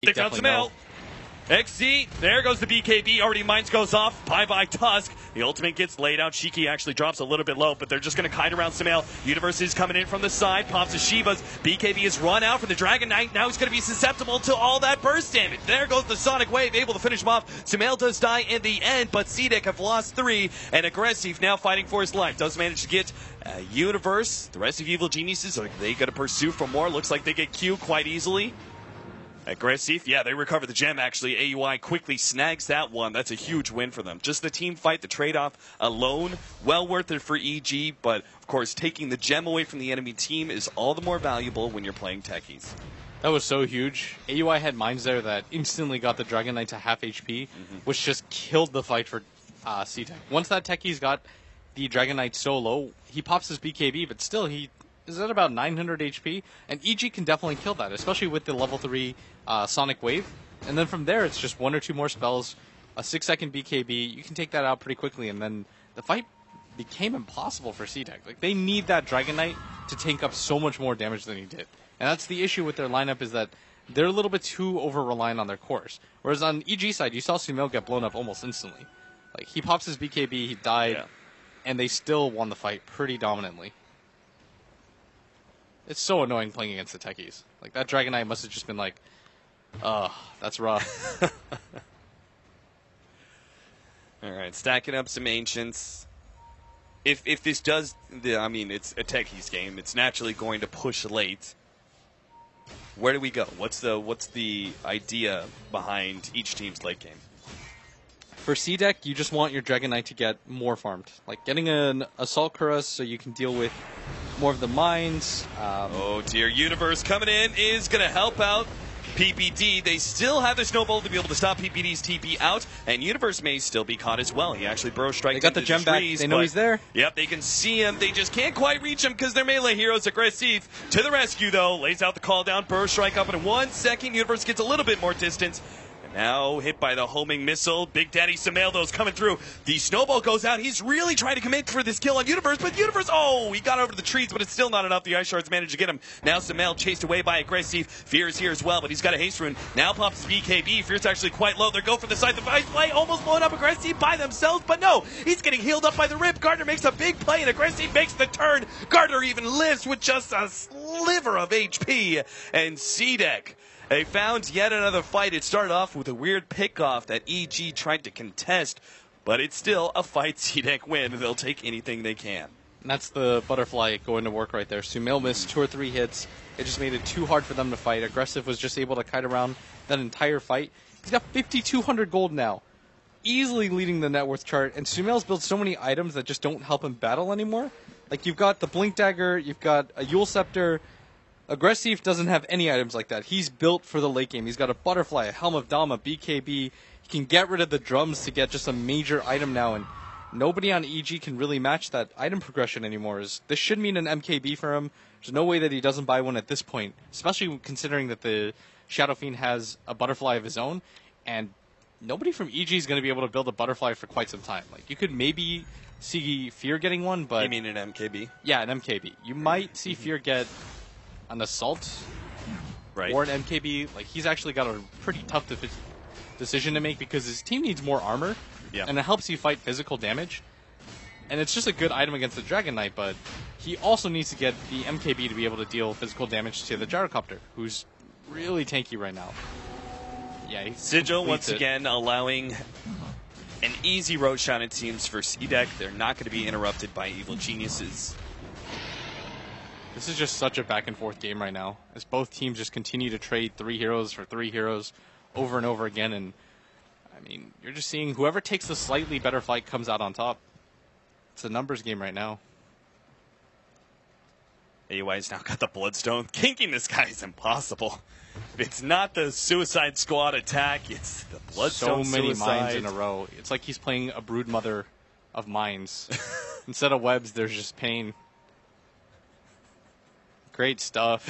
They found Sumail. XZ, there goes the BKB, already Mines goes off, bye-bye Tusk. The ultimate gets laid out, Shiki actually drops a little bit low, but they're just going to kite around Sumail. Universe is coming in from the side, pops a Shivas. BKB is run out from the Dragon Knight, now he's going to be susceptible to all that burst damage. There goes the Sonic Wave, able to finish him off. Sumail does die in the end, but CDEC have lost 3, and Aggressive now fighting for his life. Does manage to get Universe. The rest of Evil Geniuses, are they going to pursue for more? Looks like they get Q quite easily. Aggressive, yeah, they recover the gem, actually. AUI quickly snags that one. That's a huge win for them. Just the team fight, the trade-off alone, well worth it for EG, but, of course, taking the gem away from the enemy team is all the more valuable when you're playing techies. That was so huge. AUI had mines there that instantly got the Dragon Knight to half HP, which just killed the fight for CTech. Once that techie's got the Dragon Knight so low, he pops his BKB, but still, he is at about 900 HP, and EG can definitely kill that, especially with the level 3 Sonic Wave. And then from there, it's just 1 or 2 more spells, a 6-second BKB. You can take that out pretty quickly, and then the fight became impossible for CTech. Like, they need that Dragon Knight to tank up so much more damage than he did. And that's the issue with their lineup, is that they're a little bit too over-reliant on their cores. Whereas on EG side, you saw Sumail get blown up almost instantly. Like, he pops his BKB, he died, and they still won the fight pretty dominantly. It's so annoying playing against the techies. Like, that Dragon Knight must have just been like, oh, that's rough. All right, stacking up some Ancients. If this does, I mean, it's a techies game. It's naturally going to push late. Where do we go? What's the idea behind each team's late game? For C-Deck, you just want your Dragon Knight to get more farmed. Like, getting an Assault Cuirass so you can deal with more of the mines. Oh dear, Universe coming in is going to help out PPD. They still have the Snowball to be able to stop PPD's TP out, and Universe may still be caught as well. He actually burrow strikes. They got the gem back. They know he's there. Yep, they can see him. They just can't quite reach him because they're melee heroes. Aggressive to the rescue, though. Lays out the call down. Burrow strike up in 1 second. Universe gets a little bit more distance. Now hit by the homing missile. Big Daddy Sumail, though, is coming through. The Snowball goes out. He's really trying to commit for this kill on Universe, but Universe, oh, he got over the trees, but it's still not enough. The Ice Shards managed to get him. Now Sumail chased away by Aggressive. Fear is here as well, but he's got a haste rune. Now pops BKB. Fear's actually quite low. They go for the side. The Ice play almost blowing up Aggressive by themselves, but no, he's getting healed up by the rip. Gardner makes a big play, and Aggressive makes the turn. Gardner even lives with just a sliver of HP, and C-Deck, they found yet another fight. It started off with a weird pickoff that EG tried to contest, but it's still a fight C-Deck win. They'll take anything they can. And that's the butterfly going to work right there. Sumail missed 2 or 3 hits. It just made it too hard for them to fight. Aggressive was just able to kite around that entire fight. He's got 5,200 gold now, easily leading the net worth chart. And Sumail's built so many items that just don't help him battle anymore. Like, you've got the Blink Dagger, you've got a Yule Scepter. Aggressive doesn't have any items like that. He's built for the late game. He's got a Butterfly, a Helm of Dama, BKB. He can get rid of the drums to get just a major item now, and nobody on EG can really match that item progression anymore. This should mean an MKB for him. There's no way that he doesn't buy one at this point, especially considering that the Shadow Fiend has a Butterfly of his own, and nobody from EG is going to be able to build a Butterfly for quite some time. Like, you could maybe see Fear getting one, but... You mean an MKB? Yeah, an MKB. You might see Fear get an Assault, right, or an MKB. Like, he's actually got a pretty tough decision to make because his team needs more armor, and it helps you fight physical damage. And it's just a good item against the Dragon Knight, but he also needs to get the MKB to be able to deal physical damage to the Gyrocopter, who's really tanky right now. Yeah, Sigil once again allowing an easy road shot, it seems, for C-Deck. They're not going to be interrupted by Evil Geniuses. This is just such a back-and-forth game right now, as both teams just continue to trade 3 heroes for 3 heroes over and over again, and, I mean, you're just seeing whoever takes the slightly better fight comes out on top. It's a numbers game right now. AUI's now got the Bloodstone. Kinking this guy is impossible. It's not the Suicide Squad attack, it's the Bloodstone So many suicide. mines in a row. It's like he's playing a broodmother of mines. Instead of webs, there's just pain. Great stuff.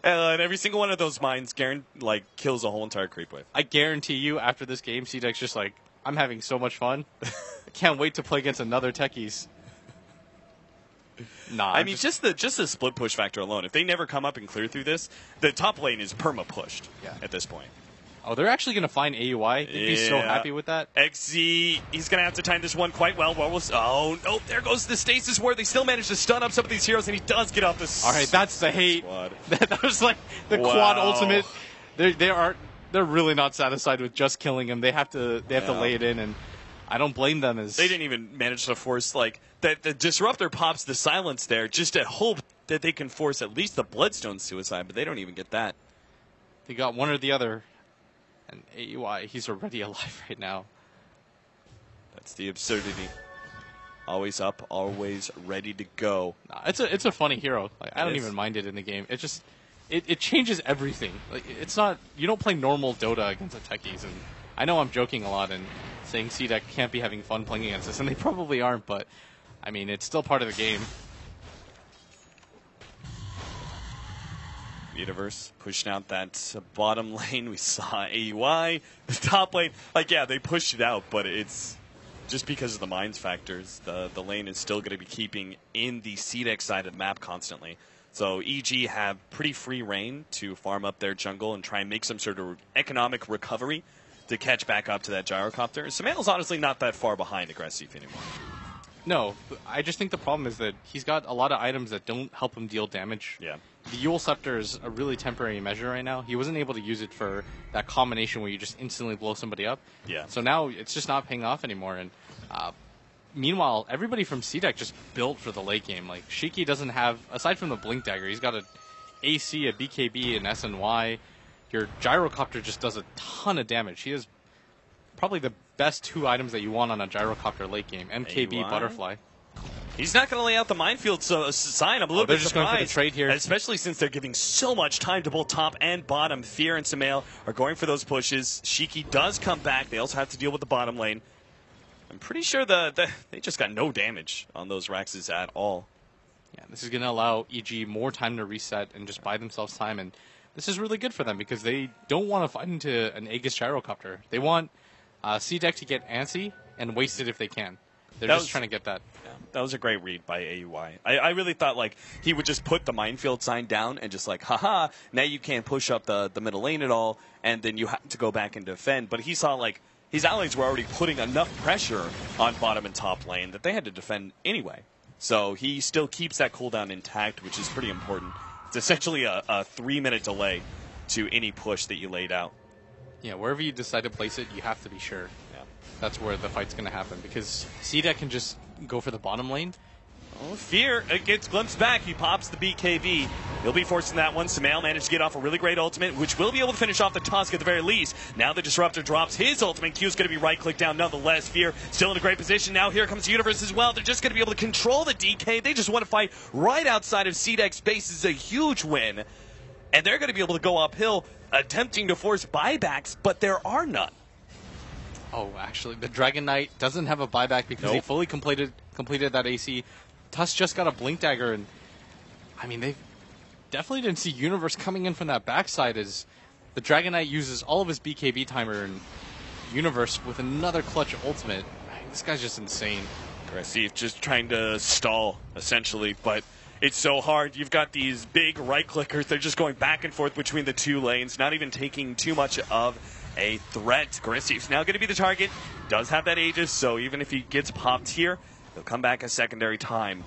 And every single one of those mines kills a whole entire creep wave. I guarantee you, after this game, C-Deck's just like, I'm having so much fun. I can't wait to play against another techies. Nah, I mean, just the split push factor alone. If they never come up and clear through this, the top lane is perma pushed at this point. Oh, they're actually going to find AUI. They'd be so happy with that. XZ, he's going to have to time this one quite well. Oh, no, there goes the stasis ward. They still managed to stun up some of these heroes, and he does get off this. All right, that's the hate. That was like the quad ultimate. They're really not satisfied with just killing him. They have to lay it in, and I don't blame them. As they didn't even manage to force like that. The disruptor pops the silence there just to hope that they can force at least the Bloodstone suicide, but they don't even get that. They got one or the other. And AUI, he's already alive right now. That's the absurdity. Always up, always ready to go. Nah, it's a funny hero. Like, I don't even mind it in the game. It just it changes everything. Like it's not, you don't play normal Dota against the techies. And I know I'm joking a lot and saying CDEC can't be having fun playing against us, and they probably aren't. But I mean, it's still part of the game. Universe pushing out that bottom lane. We saw AUI. The top lane, like, yeah, they pushed it out, but it's just because of the mines factors. The lane is still going to be keeping in the CDEC side of the map constantly. So EG have pretty free reign to farm up their jungle and try and make some sort of economic recovery to catch back up to that gyrocopter. Sumail's honestly not that far behind Aggressive anymore. No, I just think the problem is that he's got a lot of items that don't help him deal damage. Yeah. The Yule Scepter is a really temporary measure right now. He wasn't able to use it for that combination where you just instantly blow somebody up. Yeah. So now it's just not paying off anymore. And meanwhile, everybody from CDEC just built for the late game. Like, Shiki doesn't have, aside from the Blink Dagger, he's got an AC, a BKB, an SNY. Your Gyrocopter just does a ton of damage. He has probably the best two items that you want on a Gyrocopter late game. MKB, AUI? Butterfly. He's not going to lay out the minefield sign. I'm a little bit just surprised. Going for the trade here. Especially since they're giving so much time to both top and bottom. Fear and Sumail are going for those pushes. Shiki does come back. They also have to deal with the bottom lane. I'm pretty sure they just got no damage on those Raxes at all. Yeah, this is going to allow EG more time to reset and just buy themselves time. And this is really good for them because they don't want to fight into an Aegis Gyrocopter. They want CDEC to get antsy and waste it if they can. They're just trying to get that. Yeah, that was a great read by AUI. I really thought like he would just put the minefield sign down and just like, haha, now you can't push up the middle lane at all, and then you have to go back and defend. But he saw like his allies were already putting enough pressure on bottom and top lane that they had to defend anyway. So he still keeps that cooldown intact, which is pretty important. It's essentially a 3-minute delay to any push that you laid out. Yeah, wherever you decide to place it, you have to be sure. Yeah. That's where the fight's going to happen, because CDEC can just go for the bottom lane. Oh, Fear gets glimpsed back. He pops the BKB. He'll be forcing that one. Sumail managed to get off a really great ultimate, which will be able to finish off the Tusk at the very least. Now the Disruptor drops his ultimate. Q's going to be right-click down nonetheless. Fear still in a great position. Now here comes Universe as well. They're just going to be able to control the DK. They just want to fight right outside of CDEC's base. This is a huge win. And they're going to be able to go uphill, attempting to force buybacks, but there are none. Oh, actually, the Dragon Knight doesn't have a buyback because he fully completed that AC. Tusk just got a Blink Dagger, and I mean, they definitely didn't see Universe coming in from that backside as the Dragon Knight uses all of his BKB timer, and Universe with another clutch ultimate. This guy's just insane. Aggressive, just trying to stall, essentially, but it's so hard. You've got these big right clickers. They're just going back and forth between the two lanes, not even taking too much of a threat. Aggressive's now going to be the target. Does have that Aegis, so even if he gets popped here, he'll come back a secondary time.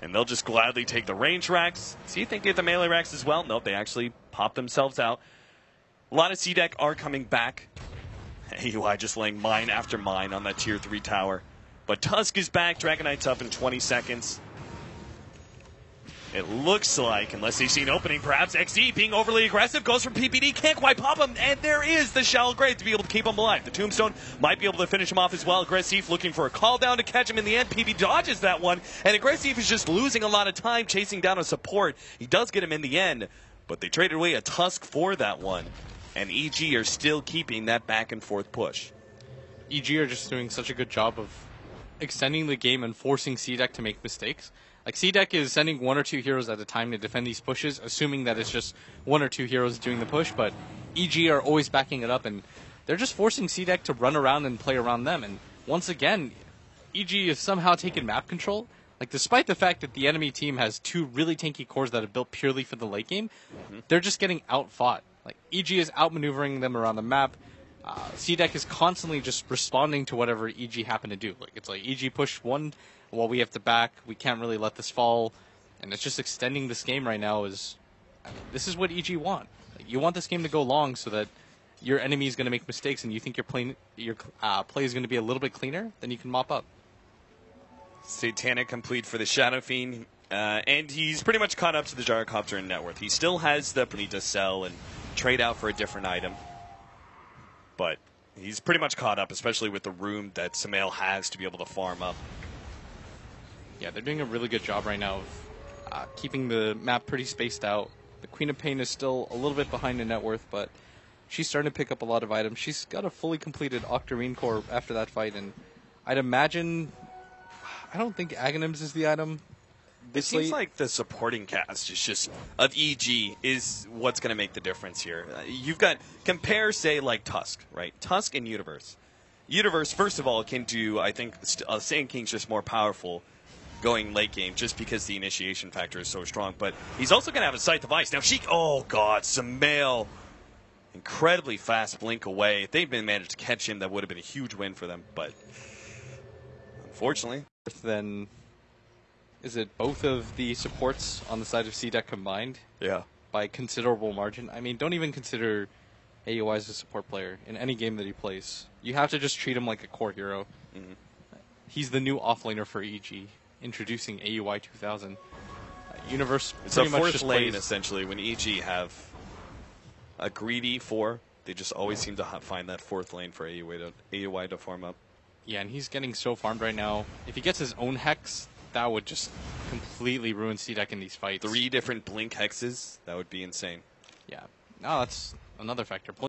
And they'll just gladly take the range racks. See if they get the melee racks as well. Nope, they actually pop themselves out. A lot of CDEC are coming back. AUI just laying mine after mine on that tier 3 tower. But Tusk is back. Dragon Knight's up in 20 seconds. It looks like, unless they see an opening, perhaps XD being overly aggressive, goes for PPD, can't quite pop him, and there is the Shallow Grave to be able to keep him alive. The Tombstone might be able to finish him off as well. Aggressive looking for a call down to catch him in the end. PB dodges that one, and Aggressive is just losing a lot of time chasing down a support. He does get him in the end, but they traded away a Tusk for that one, and EG are still keeping that back and forth push. EG are just doing such a good job of extending the game and forcing CDEC to make mistakes. Like, CDEC is sending 1 or 2 heroes at a time to defend these pushes, assuming that it's just 1 or 2 heroes doing the push, but EG are always backing it up, and they're just forcing CDEC to run around and play around them. And once again, EG has somehow taken map control. Like, despite the fact that the enemy team has two really tanky cores that are built purely for the late game, they're just getting outfought. Like, EG is outmaneuvering them around the map. C-Deck is constantly just responding to whatever EG happen to do. Like, it's like, EG push one, well, we have to back. We can't really let this fall. And it's just extending this game right now is... this is what EG want. Like, you want this game to go long so that your enemy is going to make mistakes and you think your play is going to be a little bit cleaner, then you can mop up. Satanic complete for the Shadow Fiend, and he's pretty much caught up to the Gyrocopter in net worth. He still has the need to sell and trade out for a different item, but he's pretty much caught up, especially with the room that Sumail has to be able to farm up. Yeah, they're doing a really good job right now of keeping the map pretty spaced out. The Queen of Pain is still a little bit behind in net worth, but she's starting to pick up a lot of items. She's got a fully completed Octarine core after that fight, and I'd imagine... I don't think Aghanims is the item. It seems like the supporting cast is just of EG is what's going to make the difference here. You've got, compare, say, like Tusk, right? Tusk and Universe. Universe, first of all, can do, I think, Sand King's just more powerful going late game just because the initiation factor is so strong. But he's also going to have a Scythe of Ice. Now, oh, God, Sumail. Incredibly fast blink away. If they'd been managed to catch him, that would have been a huge win for them. But unfortunately... Then is it both of the supports on the side of C-Deck combined? Yeah. By considerable margin. I mean, don't even consider AUI as a support player in any game that he plays. You have to just treat him like a core hero. He's the new offlaner for EG, introducing AUI 2000. Universe it's a fourth just lane, plays... essentially. When EG have a greedy 4, they just always seem to find that fourth lane for AUI to farm up. Yeah, and he's getting so farmed right now. If he gets his own Hex, that would just completely ruin C-Deck in these fights. 3 different Blink Hexes, that would be insane. Yeah. No, that's another factor.